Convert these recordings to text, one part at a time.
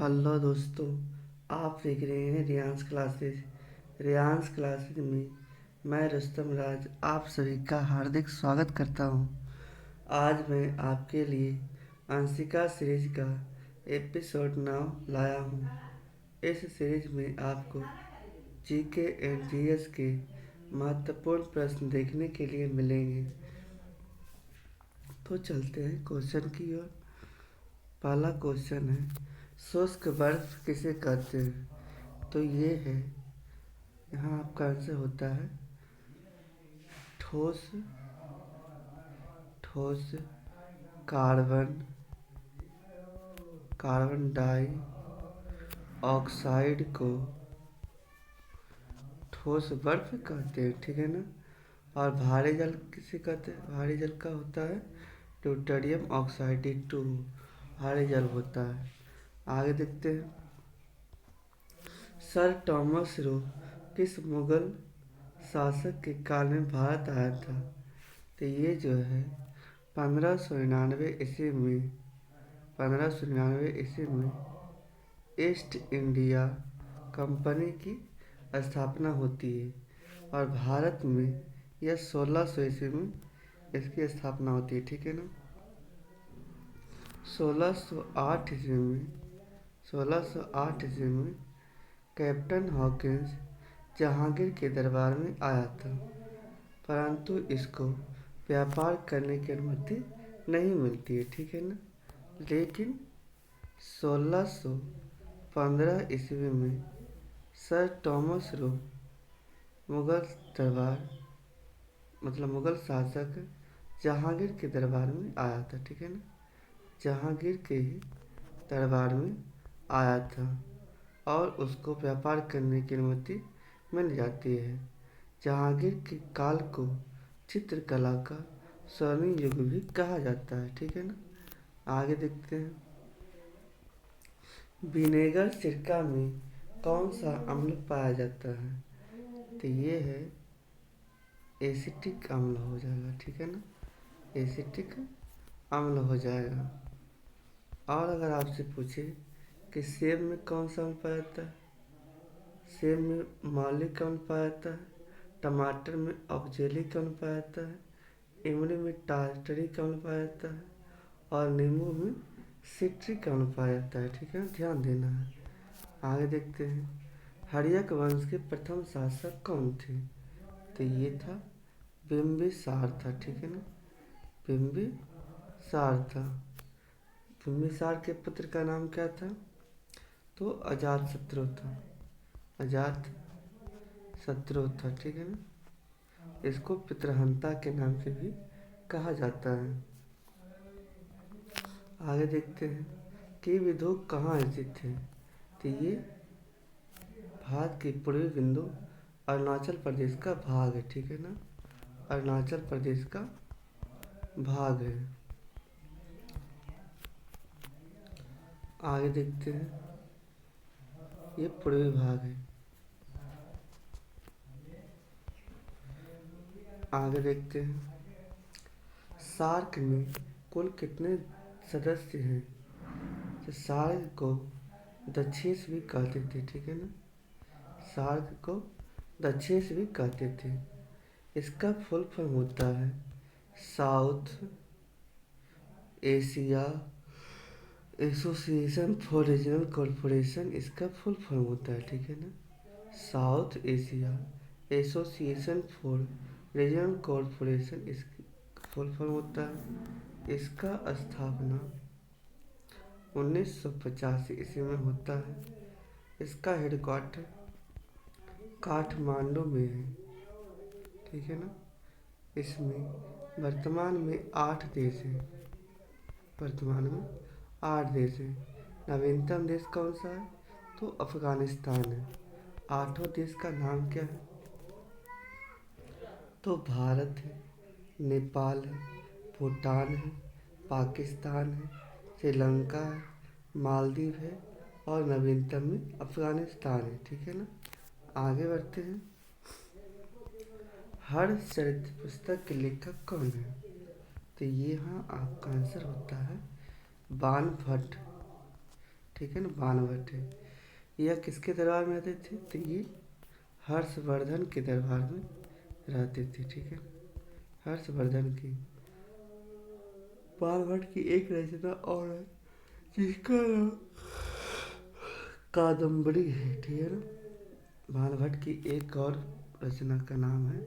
Hello दोस्तों। आप देख रहे हैं रियांस क्लासेस में मैं रुस्तम राज आप सभी का हार्दिक स्वागत करता हूं। आज मैं आपके लिए अंशिका सीरीज का एपिसोड 9 लाया हूं। इस सीरीज में आपको जीके एंड जीएस के महत्वपूर्ण प्रश्न देखने के लिए मिलेंगे। तो चलते हैं क्वेश्चन की ओर। पहला क्वेश्चन है, शुष्क बर्फ किसे कहते हैं? तो ये है, यहाँ आपका आंसर होता है ठोस ठोस कार्बन कार्बन डाई ऑक्साइड को ठोस बर्फ कहते हैं, ठीक है ना। और भारी जल किसे कहते हैं? भारी जल का होता है ड्यूटेरियम ऑक्साइड 2 भारी जल होता है। आगे देखते हैं, सर टॉमस रो किस मुगल शासक के काल में भारत आया था? तो ये जो है 1599 ईस्वी में ईस्ट इंडिया कंपनी की स्थापना होती है। और भारत में यह 1600 ईस्वी में इसकी स्थापना होती है, ठीक है ना। 1608 ईस्वी में कैप्टन हॉकिंस जहांगीर के दरबार में आया था, परंतु इसको व्यापार करने की अनुमति नहीं मिलती है, ठीक है ना। लेकिन 1615 ईस्वी में सर टॉमस रो मुगल दरबार मुगल शासक जहांगीर के दरबार में आया था, ठीक है ना। जहांगीर के ही दरबार में आया था और उसको व्यापार करने की अनुमति मिल जाती है। जहांगीर के काल को चित्रकला का स्वर्णिम युग भी कहा जाता है, ठीक है ना। आगे देखते हैं, विनेगर सिरका में कौन सा अम्ल पाया जाता है? तो ये है एसिटिक अम्ल हो जाएगा, ठीक है ना। एसिटिक अम्ल हो जाएगा। और अगर आपसे पूछे कि सेब में कौन सा अम्ल पाया जाता है? सेब में मौलिक अम्ल पाया जाता है, टमाटर में ऑक्जेलिक अम्ल पाया जाता है, इमली में टार्टरिक अम्ल पाया जाता है और नींबू में सिट्रिक अम्ल पाया जाता है, ठीक है, ध्यान देना है। आगे देखते हैं, हर्यक वंश के प्रथम शासक कौन थे? तो ये था बिम्बिसार था, ठीक है ना। बिम्बिसार था। बिम्बिसार के पुत्र का नाम क्या था? तो अजातशत्रु था। अजातशत्रु था, ठीक है ना। इसको पितृहंता के नाम से भी कहा जाता है। आगे देखते हैं कि विदोक कहाँ स्थित है? तो ये भारत के पूर्वी बिंदु अरुणाचल प्रदेश का भाग है, ठीक है ना। अरुणाचल प्रदेश का भाग है। आगे देखते हैं, ये पूर्वी भाग है। आगे देखते हैं, सार्क में कुल कितने सदस्य हैं? तो सार्क को दक्षेस भी कहते थे, ठीक है ना। सार्क को दक्षेस भी कहते थे। इसका फुल फॉर्म होता है south Asia association for regional corporation. इसका फुल फॉर्म होता है, ठीक है ना। South Asia association for regional corporation इसकी फुल फॉर्म होता है। इसका स्थापना 1985 ईस्वी में होता है। इसका हेडक्वार्टर काठमांडू में है, ठीक है ना। इसमें वर्तमान में 8 देश हैं। वर्तमान में 8 देश हैं। नवीनतम देश कौन सा है? तो अफगानिस्तान है। 8 देश का नाम क्या है? तो भारत है, नेपाल है, भूटान है, पाकिस्तान है, श्रीलंका है, मालदीव है और नवीनतम में अफगानिस्तान है, ठीक है ना। आगे बढ़ते हैं, हर चरित्र पुस्तक के लेखक कौन है? तो ये यहाँ आपका आंसर होता है बाण भट्ट। ठीक है ना, बाणभट्ट है। यह किसके दरबार में रहते थे? तो ये हर्षवर्धन के दरबार में रहते थे, ठीक है। हर्षवर्धन की। बाणभट्ट की एक रचना और है जिसका नाम कादम्बरी है, ठीक है ना। बाणभट्ट की एक और रचना का नाम है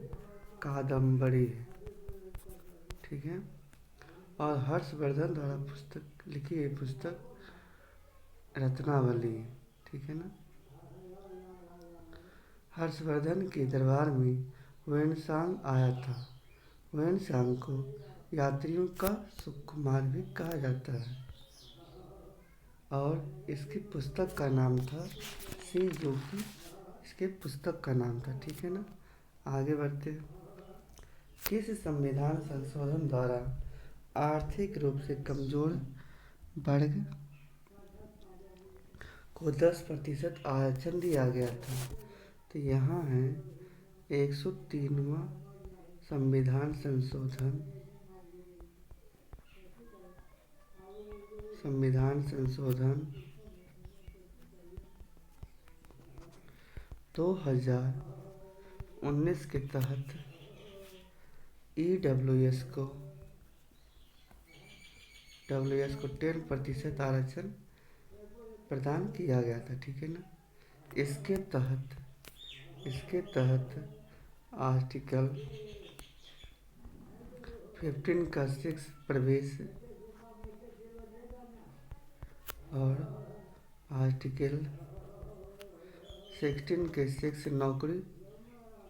कादम्बरी है, ठीक है। और हर्षवर्धन द्वारा पुस्तक लिखी गई पुस्तक रत्नावली, ठीक है ना। हर्षवर्धन के दरबार में वेनसांग आया था। वेनसांग को यात्रियों का सुकुमार भी कहा जाता है और इसकी पुस्तक का नाम था सी जोगी। इसके पुस्तक का नाम था, ठीक है ना। आगे बढ़ते हैं। किस संविधान संशोधन द्वारा आर्थिक रूप से कमजोर वर्ग को 10% आरक्षण दिया गया था? तो यहाँ है 103वां संविधान संशोधन। संविधान संशोधन 2019 के तहत EWS को 10% आरक्षण प्रदान किया गया था, ठीक है ना। इसके तहत आर्टिकल 15 का 6 प्रवेश और आर्टिकल 16 के 6 नौकरी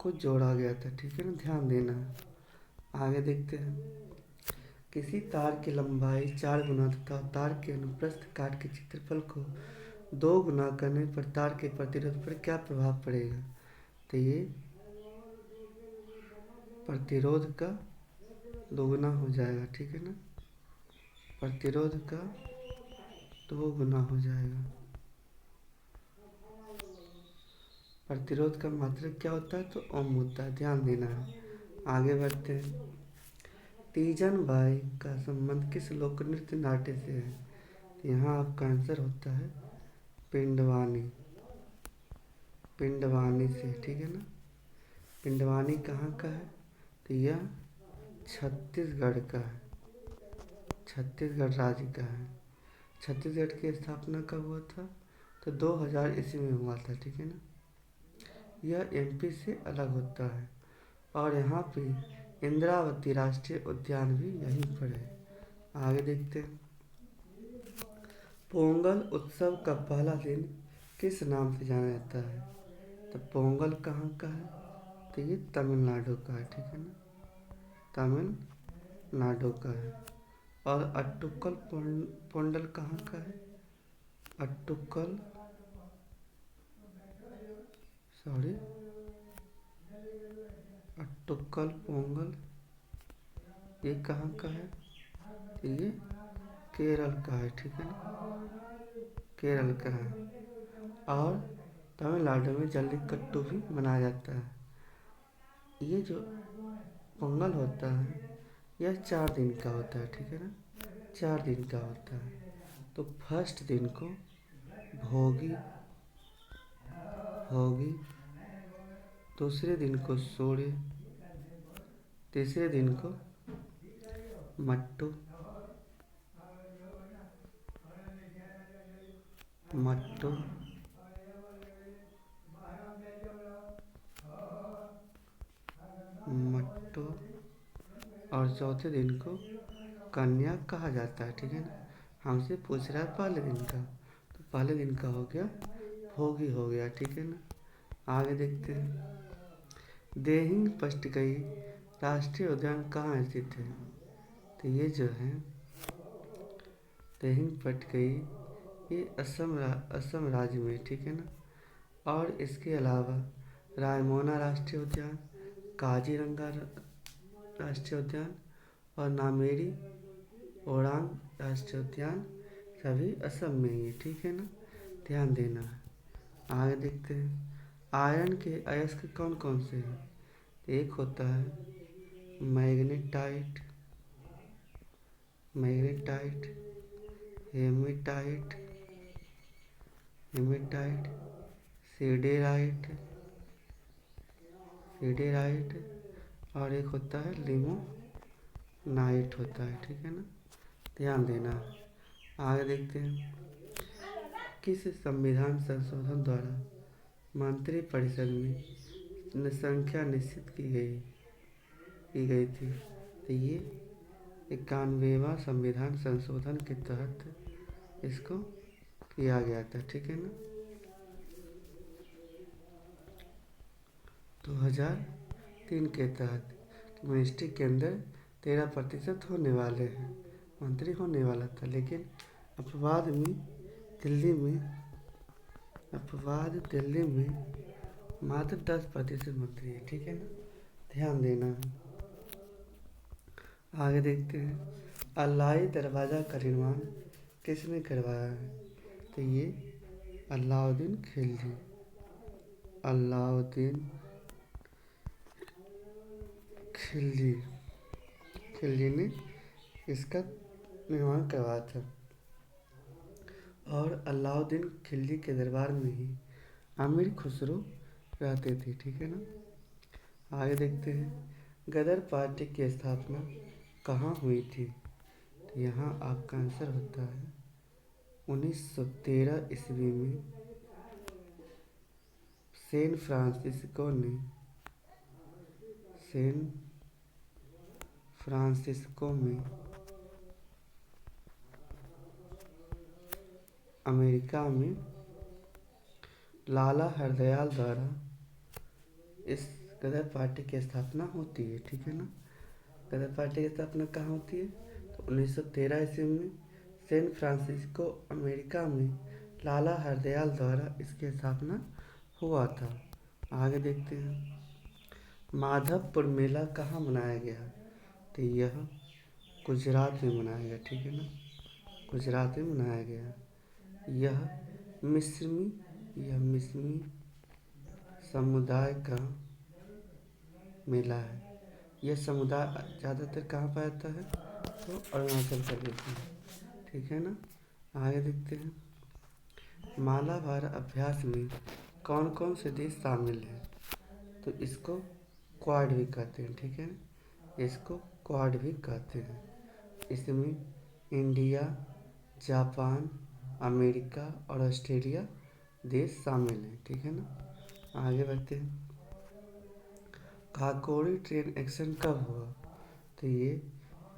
को जोड़ा गया था, ठीक है ना। ध्यान देना है। आगे देखते हैं। किसी तार की लंबाई 4 गुना तथा तार के अनुप्रस्थ काट के क्षेत्रफल को 2 गुना करने पर तार के प्रतिरोध पर क्या प्रभाव पड़ेगा? तो ये प्रतिरोध का दोगुना हो जाएगा, ठीक है ना। प्रतिरोध का 2 गुना हो जाएगा। प्रतिरोध का मात्रक क्या होता है? तो ओम होता है, ध्यान देना है। आगे बढ़ते हैं। तीजन बाई का संबंध किस लोक नृत्य नाट्य से है? तो यहाँ आपका आंसर होता है पिंडवानी। पिंडवानी से, ठीक है ना। पिंडवानी कहाँ का है? तो यह छत्तीसगढ़ का है। छत्तीसगढ़ राज्य का है। छत्तीसगढ़ की स्थापना कब हुआ था? तो 2000 ईस्वी में हुआ था, ठीक है ना। यह MP से अलग होता है और यहाँ पे इंद्रावती राष्ट्रीय उद्यान भी यहीं पर है। आगे देखते हैं। पोंगल उत्सव का पहला दिन किस नाम से जाना जाता है? तो पोंगल कहाँ का है? तो ये तमिलनाडु का है, ठीक है ना। तमिलनाडु का है। और अट्टुक्कल पोंगल कहाँ का है? अट्टुक्कल अट्टुक्कल पोंगल ये कहाँ का है? तो ये केरल का है, ठीक है ना। केरल का है। और तमिलनाडु में जल्लीकट्टू भी मनाया जाता है। ये जो पोंगल होता है यह 4 दिन का होता है, ठीक है ना। 4 दिन का होता है। तो फर्स्ट दिन को भोगी, दूसरे दिन को सोड़े, तीसरे दिन को मट्टू, और चौथे दिन को कन्या कहा जाता है, ठीक है ना। हमसे पूछ रहा है पहले दिन का, तो पहले दिन का हो गया भोगी हो गया, ठीक है ना। आगे देखते हैं। देहिंग पष्टकई राष्ट्रीय उद्यान कहाँ स्थित है? तो ये जो है देहिंग पष्टकई ये असम राज्य में, ठीक है ना। और इसके अलावा रायमोना राष्ट्रीय उद्यान, काजीरंगा राष्ट्रीय उद्यान और नामेरी ओरांग राष्ट्रीय उद्यान सभी असम में ही है, ठीक है ना। ध्यान देना है। आगे देखते हैं। आयरन के अयस्क कौन कौन से हैं? एक होता है magnetite, hematite, hematite, siderite, siderite, और एक होता है लिमोनाइट होता है, ठीक है ना, ध्यान देना। आगे देखते हैं, किस संविधान संशोधन द्वारा मंत्रिपरिषद में संख्या निश्चित की गई थी? तो ये 91वां संविधान संशोधन के तहत इसको किया गया था, ठीक है ना। 2003 के तहत मिनिस्ट्री के अंदर 13% होने वाले हैं, मंत्री होने वाला था, लेकिन अपवाद में दिल्ली में मात्र 10% मंत्री है, ठीक है ना, ध्यान देना है। आगे देखते हैं, अलाई दरवाज़ा का निर्माण किसने करवाया है? तो ये अलाउद्दीन खिलजी, अलाउद्दीन खिलजी ने इसका निर्माण करवाया था। और अलाउद्दीन खिलजी के दरबार में ही अमीर खुसरो रहते थे, ठीक है ना। आगे देखते हैं, गदर पार्टी की स्थापना कहाँ हुई थी? तो यहाँ आपका आंसर होता है 1913 ईस्वी में सैन फ्रांसिस्को में अमेरिका में लाला हरदयाल द्वारा इस गदर पार्टी की स्थापना होती है, ठीक है ना। गदर पार्टी की स्थापना कहाँ होती है? तो 1913 ईस्वी में सैन फ्रांसिस्को अमेरिका में लाला हरदयाल द्वारा इसकी स्थापना हुआ था। आगे देखते हैं, माधवपुर मेला कहाँ मनाया गया? तो यह गुजरात में मनाया गया, ठीक है ना, गुजरात में मनाया गया। यह मिस्मी समुदाय का मेला है। यह समुदाय ज़्यादातर कहाँ पाया जाता है? तो अरुणाचल प्रदेश में, ठीक है ना। आगे देखते हैं, मालाबार अभ्यास में कौन कौन से देश शामिल हैं? तो इसको क्वाड भी कहते हैं, ठीक है ना, इसको क्वाड भी कहते हैं। इसमें इंडिया, जापान, अमेरिका और ऑस्ट्रेलिया देश शामिल हैं, ठीक है ना। आगे बढ़ते हैं, काकोरी ट्रेन एक्सीडेंट कब हुआ? तो ये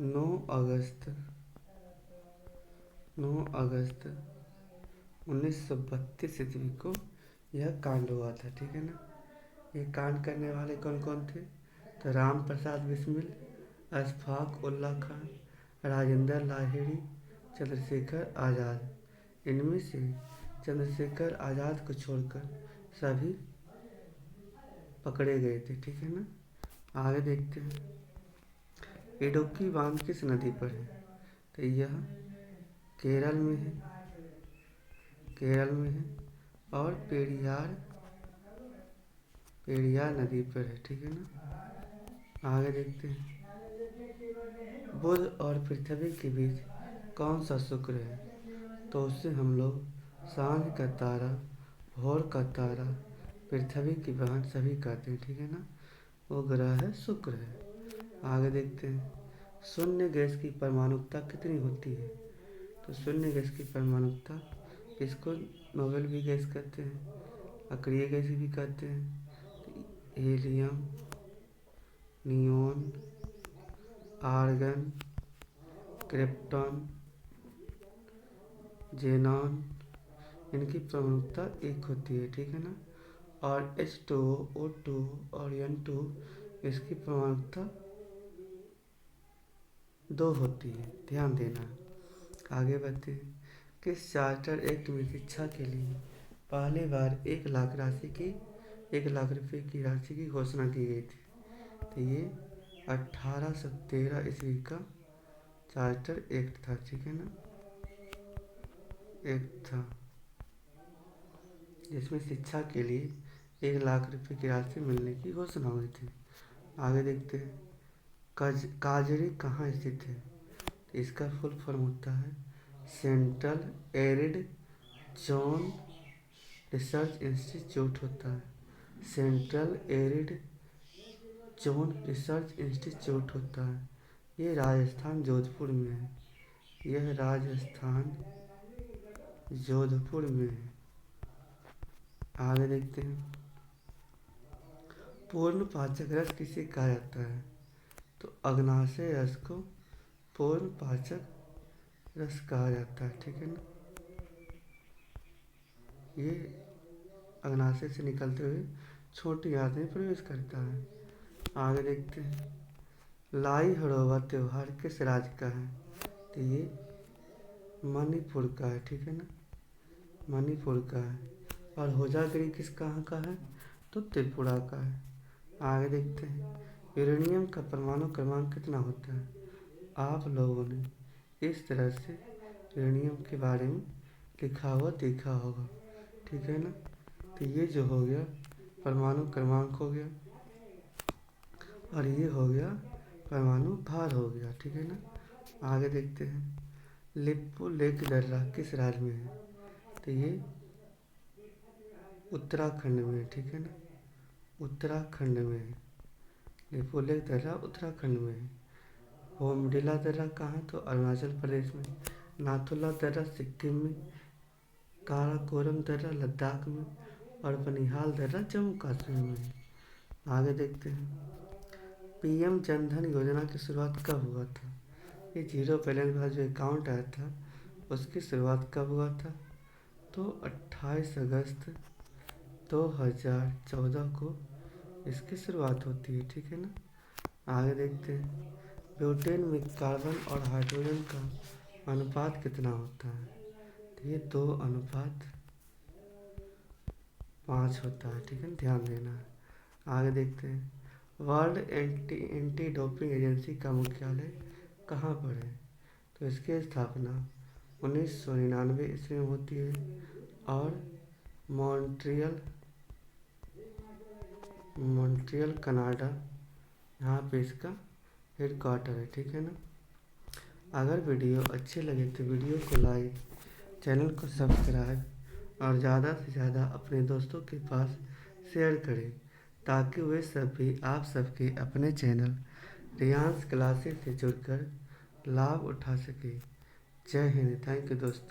9 अगस्त 1932 ईस्वी को यह कांड हुआ था, ठीक है ना। ये कांड करने वाले कौन कौन थे? तो राम प्रसाद बिस्मिल, अशफाक उल्ला खान, राजेंद्र लाहिड़ी, चंद्रशेखर आज़ाद। इनमें से चंद्रशेखर आज़ाद को छोड़कर सभी पकड़े गए थे, ठीक है ना। आगे देखते हैं, इडुक्की बांध किस नदी पर है? तो यह केरल में है और पेरियार नदी पर है, ठीक है ना। आगे देखते हैं, बुध और पृथ्वी के बीच कौन सा शुक्र है? तो उससे हम लोग सांझ का तारा, भोर का तारा, पृथ्वी की बहन सभी कहते हैं, ठीक है ना। वो ग्रह है शुक्र है। आगे देखते हैं, शून्य गैस की परमाणुकता कितनी होती है? तो शून्य गैस की परमाणुकता, इसको नोबेल भी गैस कहते हैं, अक्रिय गैस भी कहते हैं। Helium, neon, argon, krypton, xenon, इनकी परमाणुकता 1 होती है, ठीक है ना। और H2O, O2 और N2 इसकी परमाणुकता 2 होती है, ध्यान देना। आगे बढ़ते हैं, किस चार्टर एक्ट में शिक्षा के लिए पहली बार 1 लाख रुपए की राशि की घोषणा की गई थी? तो ये 1813 ईस्वी का चार्टर एक्ट था, ठीक है ना, एक्ट था जिसमें शिक्षा के लिए 1 लाख रुपए की राशि मिलने की घोषणा हुई थी। आगे देखते हैं, काजरी कहाँ स्थित है? तो इसका फुल फॉर्म होता है central arid zone research institute होता है। Central arid zone research institute होता है। ये राजस्थान जोधपुर में है। यह राजस्थान जोधपुर में है। आगे देखते हैं, पूर्ण पाचक रस किसे कहा जाता है? तो अग्नाशय रस को पूर्ण पाचक रस कहा जाता है। ठीक है ना, ये अग्नाशय से निकलते हुए छोटी आंत में प्रवेश करता है। आगे देखते हैं, लाई हड़ौवा त्योहार किस राज्य का है? तो ये मणिपुर का है। ठीक है ना, मणिपुर का है। और होजागिरी किस कहाँ का है? तो त्रिपुरा का है। आगे देखते हैं, यूरेनियम का परमाणु क्रमांक कितना होता है? आप लोगों ने इस तरह से यूरेनियम के बारे में लिखा हुआ देखा होगा। ठीक है ना, तो ये जो हो गया परमाणु क्रमांक हो गया, और ये हो गया परमाणु भार हो गया। ठीक है ना, आगे देखते हैं, लिप्पू लेक दर्रा किस राज्य में है? तो ये उत्तराखंड में है। ठीक है ना, उत्तराखंड में है। लिप्पू लेक दर्रा उत्तराखंड में है। होमडिला दर्रा कहाँ? तो अरुणाचल प्रदेश में। नाथुला दर्रा सिक्किम में। काराकोरम दर्रा लद्दाख में। और बनिहाल दर्रा जम्मू कश्मीर में है। आगे देखते हैं, पीएम जनधन योजना की शुरुआत कब हुआ था? ये जीरो बैलेंस वाला जो अकाउंट आया था उसकी शुरुआत कब हुआ था? तो 28 अगस्त 2014 को इसकी शुरुआत होती है। ठीक है ना, आगे देखते हैं, ब्यूटेन में कार्बन और हाइड्रोजन का अनुपात कितना होता है? तो ये 2:5 होता है। ठीक है, ध्यान देना है। आगे देखते हैं, वर्ल्ड एंटी डोपिंग एजेंसी का मुख्यालय कहाँ पर है? तो इसकी स्थापना 1999 ईस्वी में होती है और मॉन्ट्रियल कनाडा, यहाँ पे इसका हेडक्वार्टर है। ठीक है ना, अगर वीडियो अच्छे लगे तो वीडियो को लाइक, चैनल को सब्सक्राइब और ज़्यादा से ज़्यादा अपने दोस्तों के पास शेयर करें, ताकि वे सब भी आप सबके अपने चैनल रियांस क्लासेस से जुड़कर लाभ उठा सके। जय हिंद। थैंक यू दोस्तों।